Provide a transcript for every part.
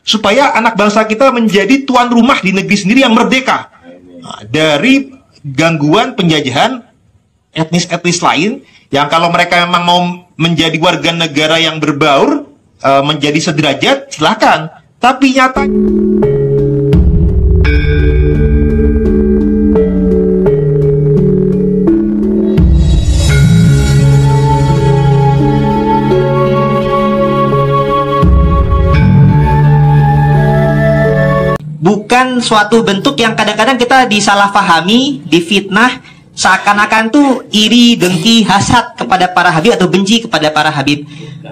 supaya anak bangsa kita menjadi tuan rumah di negeri sendiri yang merdeka dari gangguan penjajahan etnis-etnis lain yang kalau mereka memang mau menjadi warga negara yang berbaur, menjadi sederajat, silakan. Tapi nyata bukan suatu bentuk yang kadang-kadang kita disalahpahami, difitnah, seakan-akan tuh iri, dengki, hasad kepada para habib atau benci kepada para habib.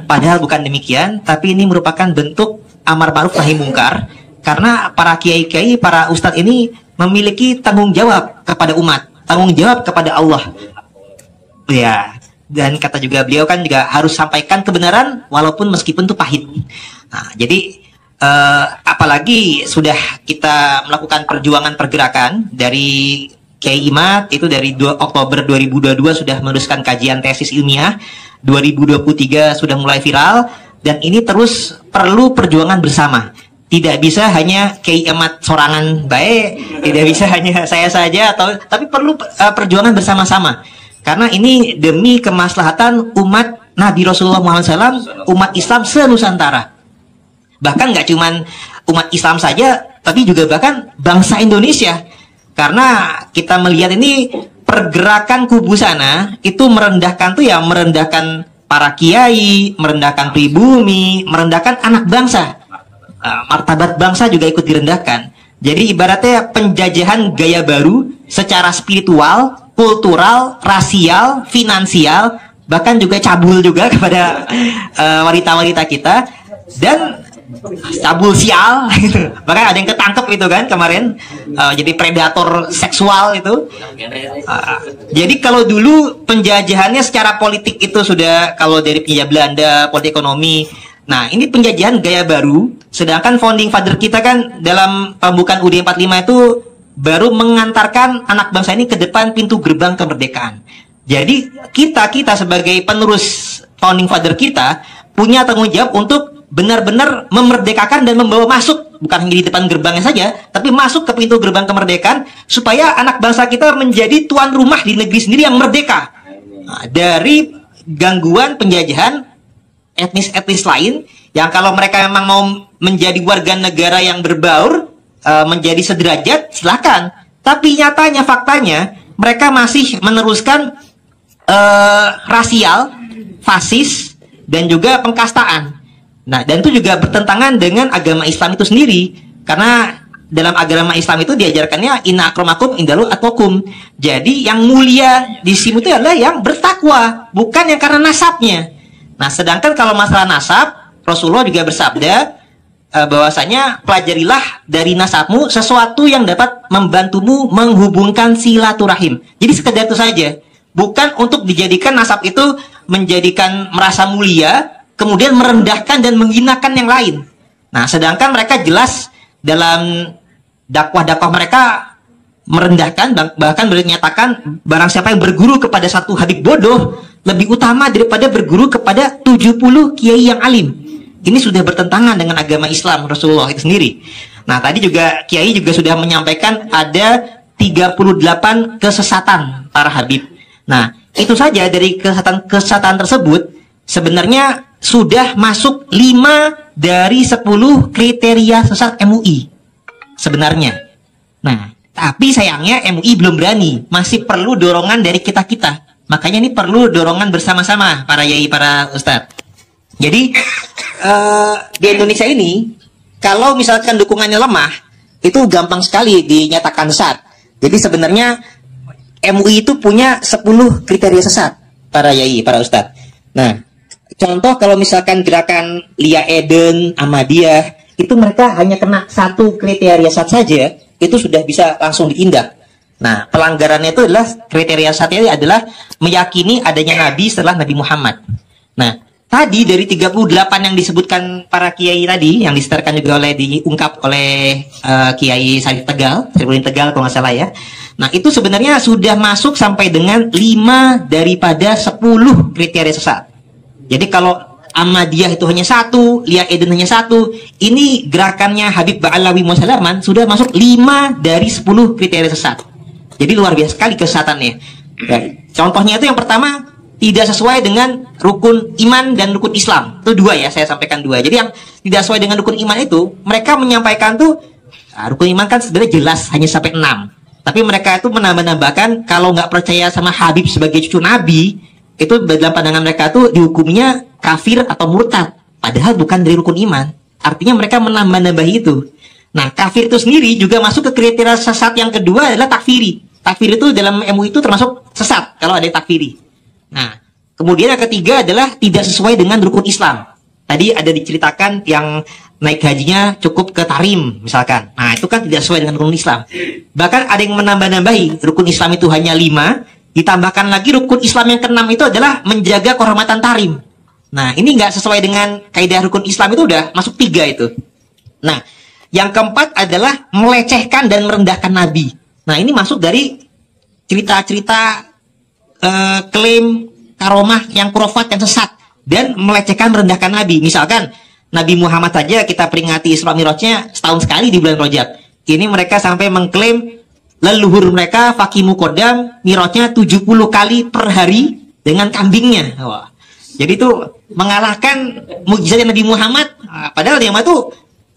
Padahal bukan demikian, tapi ini merupakan bentuk amar ma'ruf nahi mungkar. Karena para kiai-kiai, para ustadz ini memiliki tanggung jawab kepada umat, tanggung jawab kepada Allah. Ya, dan kata juga beliau kan juga harus sampaikan kebenaran walaupun meskipun itu pahit. Nah, jadi apalagi sudah kita melakukan perjuangan pergerakan dari Kiai Imad itu dari Oktober 2022 sudah meneruskan kajian tesis ilmiah, 2023 sudah mulai viral, dan ini terus perlu perjuangan bersama. Tidak bisa hanya Kiai Imad sorangan baik, tidak bisa hanya saya saja, tapi perlu perjuangan bersama-sama. Karena ini demi kemaslahatan umat Nabi Rasulullah Muhammad SAW, umat Islam se-Nusantara. Bahkan nggak cuman umat Islam saja, tapi juga bahkan bangsa Indonesia. Karena kita melihat ini pergerakan kubu sana itu merendahkan tuh ya, merendahkan para kiai, merendahkan pribumi, merendahkan anak bangsa. Martabat bangsa juga ikut direndahkan. Jadi ibaratnya penjajahan gaya baru secara spiritual, kultural, rasial, finansial, bahkan juga cabul juga kepada wanita-wanita kita. Dan cabul sial gitu. Bahkan ada yang ketangkep itu kan kemarin, jadi predator seksual itu. Jadi kalau dulu penjajahannya secara politik itu sudah, kalau dari penjajah Belanda politik ekonomi, nah ini penjajahan gaya baru. Sedangkan founding father kita kan dalam pembukaan UUD 45 itu baru mengantarkan anak bangsa ini ke depan pintu gerbang kemerdekaan. Jadi kita sebagai penerus founding father kita punya tanggung jawab untuk benar-benar memerdekakan dan membawa masuk, bukan hanya di depan gerbangnya saja, tapi masuk ke pintu gerbang kemerdekaan supaya anak bangsa kita menjadi tuan rumah di negeri sendiri yang merdeka dari gangguan penjajahan etnis-etnis lain yang kalau mereka memang mau menjadi warga negara yang berbaur, menjadi sederajat, silakan. Tapi nyatanya, faktanya, mereka masih meneruskan rasial, fasis, dan juga pengkastaan. Nah, dan itu juga bertentangan dengan agama Islam itu sendiri. Karena dalam agama Islam itu diajarkannya inna akramakum indallahi atqakum. Jadi yang mulia di sini itu adalah yang bertakwa, bukan yang karena nasabnya. Nah, sedangkan kalau masalah nasab, Rasulullah juga bersabda bahwasanya pelajarilah dari nasabmu sesuatu yang dapat membantumu menghubungkan silaturahim. Jadi sekedar itu saja, bukan untuk dijadikan nasab itu menjadikan merasa mulia, kemudian merendahkan dan menghinakan yang lain. Nah, sedangkan mereka jelas dalam dakwah-dakwah mereka merendahkan, bahkan menyatakan barang siapa yang berguru kepada satu habib bodoh lebih utama daripada berguru kepada 70 kiai yang alim. Ini sudah bertentangan dengan agama Islam Rasulullah itu sendiri. Nah, tadi juga kiai juga sudah menyampaikan ada 38 kesesatan para habib. Nah, itu saja dari kesesatan tersebut sebenarnya sudah masuk 5 dari 10 kriteria sesat MUI sebenarnya. Nah, tapi sayangnya MUI belum berani, masih perlu dorongan dari kita-kita. Makanya ini perlu dorongan bersama-sama para yai, para ustadz. Jadi di Indonesia ini kalau misalkan dukungannya lemah, itu gampang sekali dinyatakan sesat. Jadi sebenarnya MUI itu punya 10 kriteria sesat para yai, para ustadz. Nah, contoh kalau misalkan gerakan Lia Eden, Ahmadiyah, itu mereka hanya kena 1 kriteria sesat saja, itu sudah bisa langsung ditindak. Nah, pelanggarannya itu adalah kriteria sesatnya adalah meyakini adanya Nabi setelah Nabi Muhammad. Nah, tadi dari 38 yang disebutkan para kiai tadi, yang disetarkan juga diungkap oleh Kiai Sarif Tegal, Sarifuddin Tegal kalau nggak salah ya. Nah, itu sebenarnya sudah masuk sampai dengan 5 daripada 10 kriteria sesat. Jadi kalau Ahmadiyah itu hanya satu, Lia Eden hanya satu. Ini gerakannya Habib Ba'alawi Muhammad sudah masuk 5 dari 10 kriteria sesat. Jadi luar biasa sekali kesesatannya. Ya, contohnya itu yang pertama, tidak sesuai dengan rukun iman dan rukun Islam. Itu 2 ya, saya sampaikan 2. Jadi yang tidak sesuai dengan rukun iman itu, mereka menyampaikan tuh, rukun iman kan sebenarnya jelas hanya sampai 6. Tapi mereka itu menambah-nambahkan kalau nggak percaya sama Habib sebagai cucu Nabi, itu dalam pandangan mereka tuh dihukumnya kafir atau murtad. Padahal bukan dari rukun iman. Artinya mereka menambah-nambah itu. Nah, kafir itu sendiri juga masuk ke kriteria sesat yang kedua adalah takfiri. Takfir itu dalam MUI itu termasuk sesat kalau ada takfiri. Nah, kemudian yang ketiga adalah tidak sesuai dengan rukun Islam. Tadi ada diceritakan yang naik hajinya cukup ke tarim misalkan. Nah, itu kan tidak sesuai dengan rukun Islam. Bahkan ada yang menambah-nambahi rukun Islam itu hanya 5, ditambahkan lagi rukun Islam yang ke-6 itu adalah menjaga kehormatan tarim. Nah, ini nggak sesuai dengan kaidah rukun Islam, itu udah masuk 3 itu. Nah, yang keempat adalah melecehkan dan merendahkan Nabi. Nah, ini masuk dari cerita-cerita klaim karomah yang khurafat yang sesat dan melecehkan merendahkan Nabi. Misalkan Nabi Muhammad saja kita peringati Isra Mi'rajnya setahun sekali di bulan Rajab. Ini mereka sampai mengklaim leluhur mereka Fakimu Kodam Mi'rajnya 70 kali per hari dengan kambingnya. Wah. Jadi itu mengalahkan mukjizat Nabi Muhammad. Padahal yang itu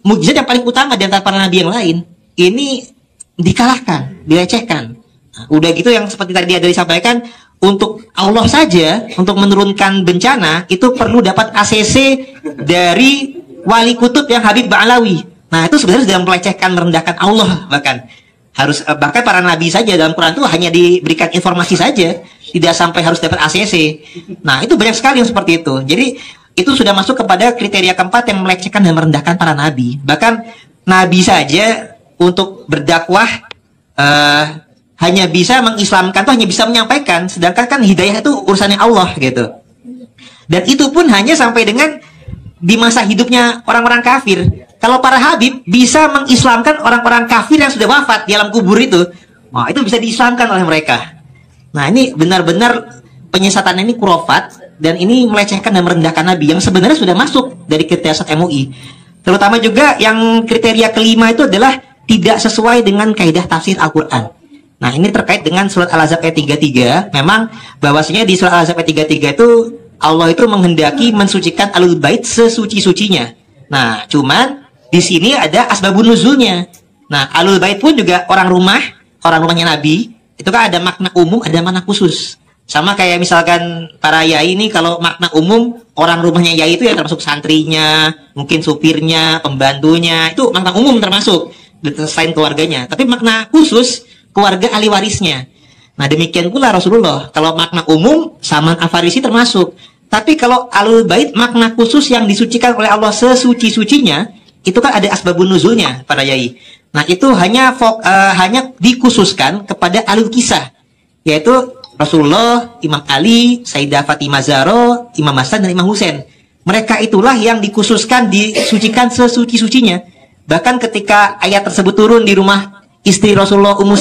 mukjizat yang paling utama di antara para nabi yang lain. Ini dikalahkan, dilecehkan. Nah, udah gitu yang seperti tadi ada disampaikan, untuk Allah saja, untuk menurunkan bencana, itu perlu dapat ACC dari wali kutub yang Habib Ba'alawi. Nah, itu sebenarnya sudah melecehkan, merendahkan Allah bahkan. Bahkan para nabi saja dalam Quran itu hanya diberikan informasi saja, tidak sampai harus dapat ACC. Nah, itu banyak sekali yang seperti itu. Jadi, itu sudah masuk kepada kriteria keempat yang melecehkan dan merendahkan para nabi. Bahkan, nabi saja untuk berdakwah hanya bisa mengislamkan, tuh hanya bisa menyampaikan, sedangkan kan hidayah itu urusannya Allah gitu. Dan itu pun hanya sampai dengan di masa hidupnya orang-orang kafir. Kalau para habib bisa mengislamkan orang-orang kafir yang sudah wafat di alam kubur itu, oh, itu bisa diislamkan oleh mereka. Nah, ini benar-benar penyesatan ini khurafat, dan ini melecehkan dan merendahkan Nabi yang sebenarnya sudah masuk dari kriteria sesat MUI. Terutama juga yang kriteria kelima itu adalah tidak sesuai dengan kaidah tafsir Al-Quran. Nah, ini terkait dengan surat Al-Ahzab ayat 33. Memang bahwasanya di surat Al-Ahzab ayat 33 itu Allah itu menghendaki mensucikan Ahlul Bait sesuci-sucinya. Nah, cuman di sini ada asbabun nuzulnya. Nah, Ahlul Bait pun juga orang rumahnya Nabi. Itu kan ada makna umum, ada makna khusus. Sama kayak misalkan para yai ini, kalau makna umum orang rumahnya yai itu ya termasuk santrinya, mungkin supirnya, pembantunya, itu makna umum termasuk selain keluarganya. Tapi makna khusus keluarga ahli warisnya. Nah, demikian pula Rasulullah. Kalau makna umum, Salman Al-Farisi termasuk. Tapi kalau Ahlul Bait, makna khusus yang disucikan oleh Allah sesuci-sucinya, itu kan ada asbabun nuzulnya para yai. Nah, itu hanya dikhususkan kepada Ahlul Kisah, yaitu Rasulullah, Imam Ali, Sayyidah Fatimah Zahra, Imam Hasan, dan Imam Husain. Mereka itulah yang dikhususkan, disucikan sesuci-sucinya. Bahkan ketika ayat tersebut turun di rumah istri Rasulullah, Ummu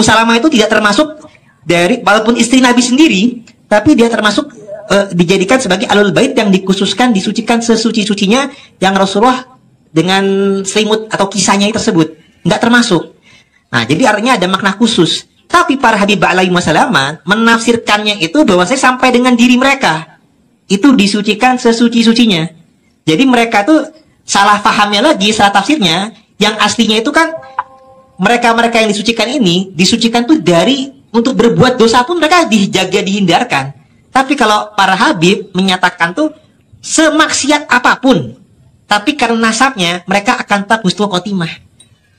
Salamah itu tidak termasuk dari, walaupun istri Nabi sendiri, tapi dia termasuk dijadikan sebagai Ahlul Bait yang dikhususkan, disucikan sesuci-sucinya, yang Rasulullah dengan selimut atau kisahnya tersebut nggak termasuk. Nah, jadi artinya ada makna khusus. Tapi para Habib Ba'alawi Muhammad menafsirkannya itu bahwa saya sampai dengan diri mereka itu disucikan sesuci-sucinya. Jadi mereka tuh salah pahamnya lagi, salah tafsirnya. Yang aslinya itu kan mereka-mereka yang disucikan ini, disucikan tuh dari untuk berbuat dosa pun mereka dijaga, dihindarkan. Tapi kalau para Habib menyatakan tuh semaksiat apapun, tapi karena nasabnya mereka akan tetap husnul khotimah.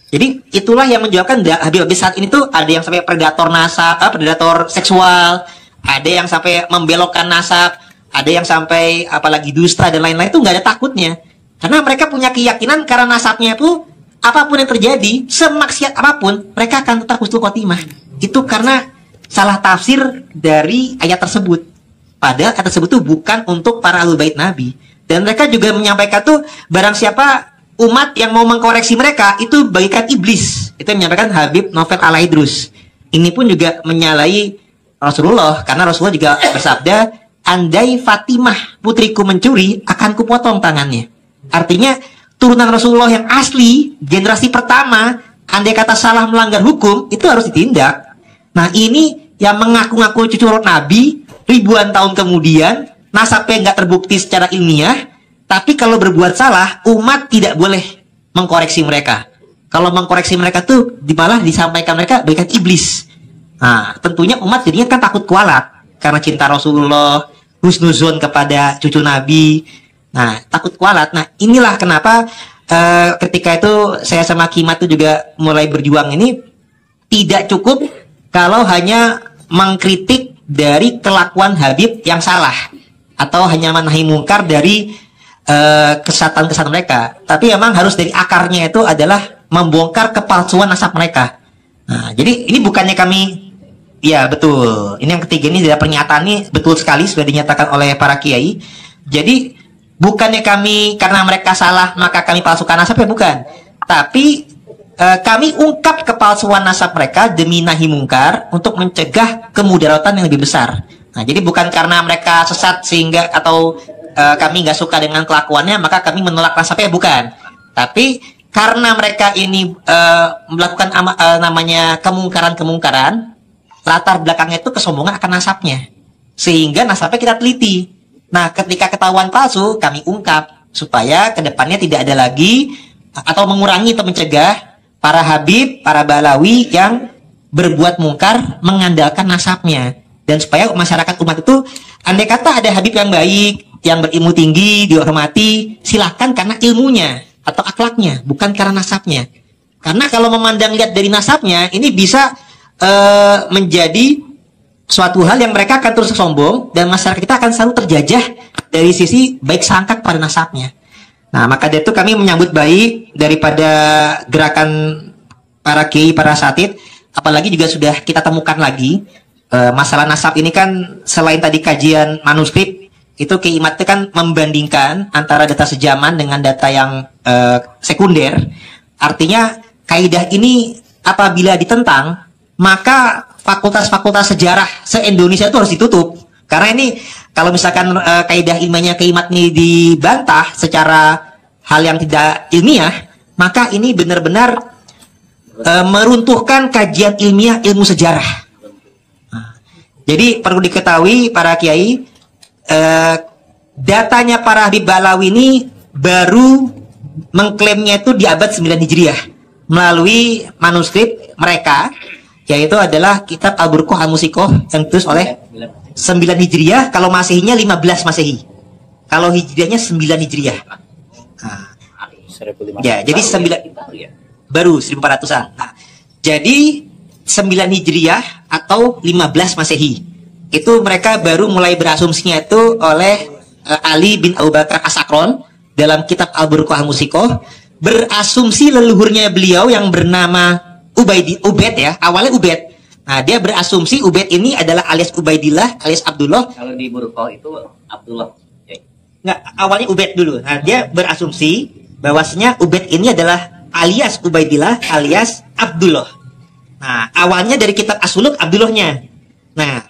Jadi itulah yang menjawabkan Habib-Habib saat ini tuh ada yang sampai predator nasab, predator seksual, ada yang sampai membelokkan nasab, ada yang sampai apalagi dusta dan lain-lain, itu nggak ada takutnya. Karena mereka punya keyakinan karena nasabnya itu apapun yang terjadi, semaksiat apapun, mereka akan tetap husnul khotimah. Itu karena salah tafsir dari ayat tersebut. Padahal ayat tersebut itu bukan untuk para Ahlul Bait Nabi. Dan mereka juga menyampaikan tuh, barang siapa umat yang mau mengkoreksi mereka, itu bagikan iblis. Itu yang menyampaikan Habib Novel Al-Aidrus. Ini pun juga menyalahi Rasulullah, karena Rasulullah juga bersabda, andai Fatimah putriku mencuri, akan kupotong tangannya. Artinya turunan Rasulullah yang asli, generasi pertama, andai kata salah melanggar hukum, itu harus ditindak. Nah ini yang mengaku-ngaku cucu Nabi, ribuan tahun kemudian, nasabnya nggak terbukti secara ilmiah, tapi kalau berbuat salah, umat tidak boleh mengkoreksi mereka. Kalau mengkoreksi mereka tuh malah disampaikan mereka bagaikan iblis. Nah, tentunya umat jadinya kan takut kualat karena cinta Rasulullah, husnuzon kepada cucu Nabi. Nah, takut kualat. Nah, inilah kenapa ketika itu saya sama Kimat tuh juga mulai berjuang ini tidak cukup kalau hanya mengkritik dari kelakuan Habib yang salah atau hanya menahi mungkar dari kesatuan mereka, tapi memang harus dari akarnya itu adalah membongkar kepalsuan nasab mereka. Nah, jadi ini bukannya kami, ya betul, ini yang ketiga ini dari pernyataan ini betul sekali sudah dinyatakan oleh para kiai. Jadi bukannya kami karena mereka salah maka kami palsukan nasab, ya bukan, tapi kami ungkap kepalsuan nasab mereka demi nahi mungkar untuk mencegah kemudaratan yang lebih besar. Nah, jadi bukan karena mereka sesat sehingga atau kami nggak suka dengan kelakuannya maka kami menolak nasabnya, bukan. Tapi karena mereka ini melakukan namanya kemungkaran-kemungkaran, latar belakangnya itu kesombongan akan nasabnya, sehingga nasabnya kita teliti. Nah, ketika ketahuan palsu kami ungkap supaya kedepannya tidak ada lagi atau mengurangi atau mencegah para Habib, para Balawi yang berbuat mungkar mengandalkan nasabnya, dan supaya masyarakat umat itu andai kata ada Habib yang baik, yang berilmu tinggi, dihormati, silahkan karena ilmunya atau akhlaknya, bukan karena nasabnya. Karena kalau memandang lihat dari nasabnya, ini bisa menjadi suatu hal yang mereka akan terus sombong dan masyarakat kita akan selalu terjajah dari sisi baik sangka pada nasabnya. Nah, maka dari itu kami menyambut baik daripada gerakan para kiai, para asatid, apalagi juga sudah kita temukan lagi masalah nasab ini kan selain tadi kajian manuskrip, itu Kiai Imat kan membandingkan antara data sejaman dengan data yang sekunder. Artinya kaidah ini apabila ditentang, maka fakultas-fakultas sejarah se-Indonesia itu harus ditutup. Karena ini kalau misalkan kaidah ilmiahnya Kiai Imat ini dibantah secara hal yang tidak ilmiah, maka ini benar-benar meruntuhkan kajian ilmiah ilmu sejarah. Nah, jadi perlu diketahui para kiai, datanya para Habib Balawi ini baru mengklaimnya itu di abad 9 Hijriah melalui manuskrip mereka, yaitu adalah kitab Al-Burqah Al-Musiqoh yang ditulis oleh 9 Hijriah, kalau Masehinya 15 Masehi, kalau Hijriahnya 9 Hijriah. Nah, ya, jadi 9 baru 1400-an. Nah, jadi 9 Hijriah atau 15 Masehi itu mereka baru mulai berasumsinya itu oleh Ali bin Abu Bakar As-Sakron dalam kitab Al-Burqah Al-Musiqoh, berasumsi leluhurnya beliau yang bernama Ubaid, ya, awalnya Ubaid. Nah, dia berasumsi Ubaid ini adalah alias Ubaidillah alias Abdullah. Kalau di Burqah itu Abdullah. Nggak, awalnya Ubaid dulu. Nah, dia berasumsi bahwasanya Ubaid ini adalah alias Ubaidillah alias Abdullah. Nah, awalnya dari kitab As-Suluk Abdullahnya. Nah,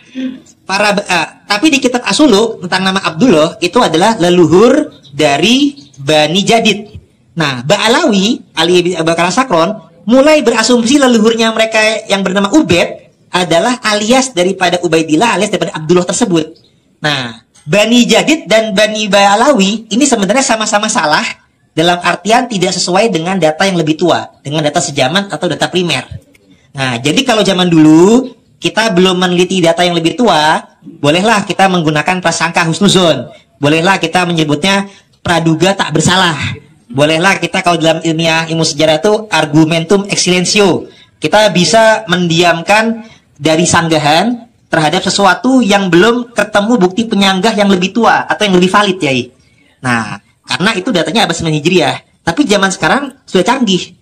tapi di kitab As-Suluk tentang nama Abdullah itu adalah leluhur dari Bani Jadid. Nah, Ba'alawi, Ali bin Abu Bakar As-Sakron mulai berasumsi leluhurnya mereka yang bernama Ubaid adalah alias daripada Ubaidillah alias daripada Abdullah tersebut. Nah, Bani Jadid dan Bani Ba'alawi ini sebenarnya sama-sama salah dalam artian tidak sesuai dengan data yang lebih tua, dengan data sejaman atau data primer. Nah, jadi kalau zaman dulu kita belum meneliti data yang lebih tua, bolehlah kita menggunakan prasangka husnuzon, bolehlah kita menyebutnya praduga tak bersalah, bolehlah kita kalau dalam ilmiah ilmu sejarah itu argumentum ex silentio, kita bisa mendiamkan dari sanggahan terhadap sesuatu yang belum ketemu bukti penyanggah yang lebih tua atau yang lebih valid, ya. Nah, karena itu datanya abad 9 Hijriah, tapi zaman sekarang sudah canggih.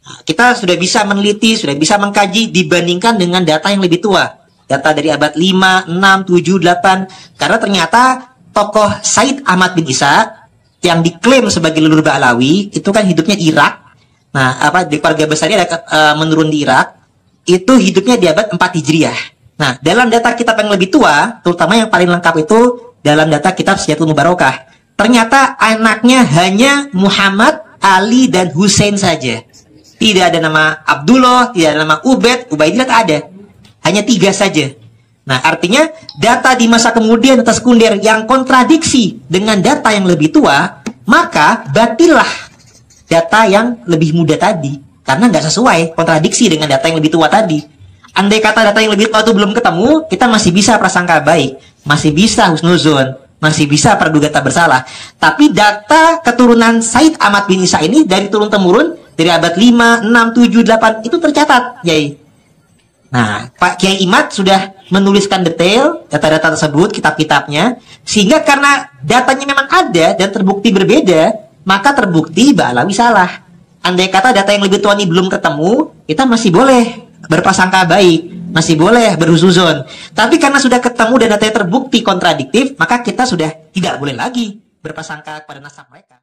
Kita sudah bisa meneliti, sudah bisa mengkaji dibandingkan dengan data yang lebih tua. Data dari abad 5, 6, 7, 8. Karena ternyata tokoh Said Ahmad bin Isa yang diklaim sebagai leluhur Ba'alawi itu kan hidupnya di Irak. Nah, di keluarga besarnya menurun di Irak. Itu hidupnya di abad 4 Hijriah. Nah, dalam data kitab yang lebih tua, terutama yang paling lengkap itu dalam data kitab Syiatul Mubarakah. Ternyata anaknya hanya Muhammad, Ali, dan Hussein saja. Tidak ada nama Abdullah, tidak ada nama Ubaid, Ubaidillah tak ada. Hanya 3 saja. Nah, artinya data di masa kemudian, data sekunder yang kontradiksi dengan data yang lebih tua, maka batillah data yang lebih muda tadi. Karena nggak sesuai, kontradiksi dengan data yang lebih tua tadi. Andai kata data yang lebih tua itu belum ketemu, kita masih bisa prasangka baik, masih bisa husnuzon, masih bisa praduga tak bersalah. Tapi data keturunan Said Ahmad bin Isa ini dari turun-temurun, dari abad 5, 6, 7, 8, itu tercatat, Yai. Nah, Pak Kiai Imad sudah menuliskan detail data-data tersebut, kitab-kitabnya, sehingga karena datanya memang ada dan terbukti berbeda, maka terbukti Ba'alawi salah. Andai kata data yang lebih tua ini belum ketemu, kita masih boleh berprasangka baik, masih boleh berhusnuzon. Tapi karena sudah ketemu dan datanya terbukti kontradiktif, maka kita sudah tidak boleh lagi berprasangka kepada nasab mereka.